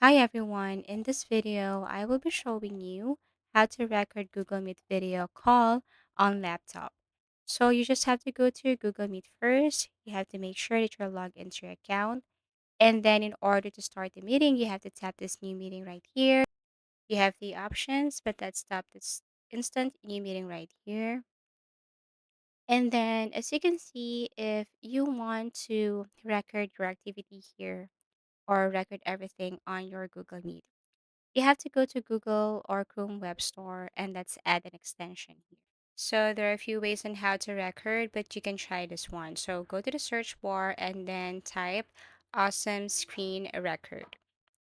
Hi everyone, in this video I will be showing you how to record Google Meet video call on laptop. So you just have to go to your Google Meet first. You have to make sure that you're logged into your account. And then in order to start the meeting, you have to tap this new meeting right here. You have the options, but let's tap this instant new meeting right here. And then as you can see, if you want to record your activity here or record everything on your Google Meet, you have to go to Google or Chrome Web Store and let's add an extension here. So there are a few ways on how to record, but you can try this one. So go to the search bar and then type awesome screen record.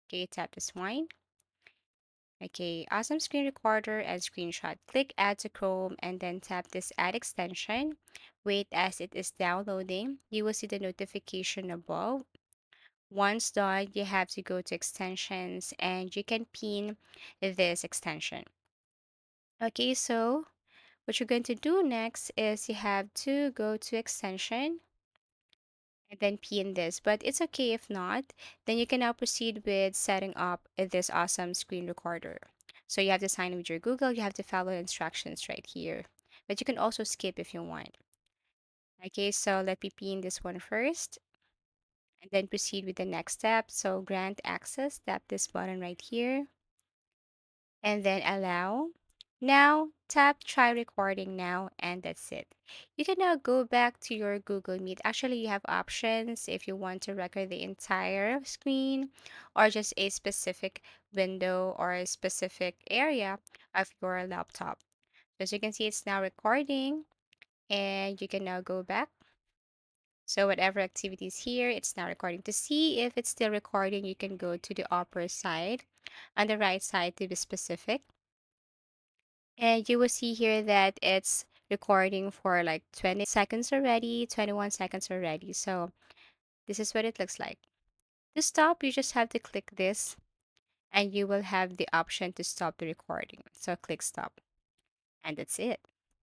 Okay, tap this one. Okay, awesome screen recorder and screenshot. Click add to Chrome and then tap this add extension. Wait as it is downloading. You will see the notification above. Once done, you have to go to extensions and you can pin this extension. Okay, so what you're going to do next is you have to go to extension and then pin this. But it's okay if not, then you can now proceed with setting up this awesome screen recorder. So you have to sign in with your Google, you have to follow instructions right here. But you can also skip if you want. Okay, so let me pin this one first and then proceed with the next step. So grant access, tap this button right here and then allow. Now tap try recording now and that's it. You can now go back to your Google Meet. Actually, you have options if you want to record the entire screen or just a specific window or a specific area of your laptop. As you can see, it's now recording and you can now go back. So whatever activity is here, it's now recording. To see if it's still recording, you can go to the upper side on the right side to be specific. And you will see here that it's recording for like 20 seconds already, 21 seconds already. So this is what it looks like. To stop, you just have to click this and you will have the option to stop the recording. So click stop and that's it.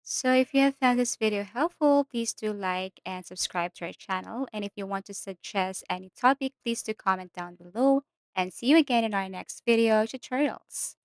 So if you have found this video helpful, please do like and subscribe to our channel. And if you want to suggest any topic, please do comment down below and see you again in our next video tutorials.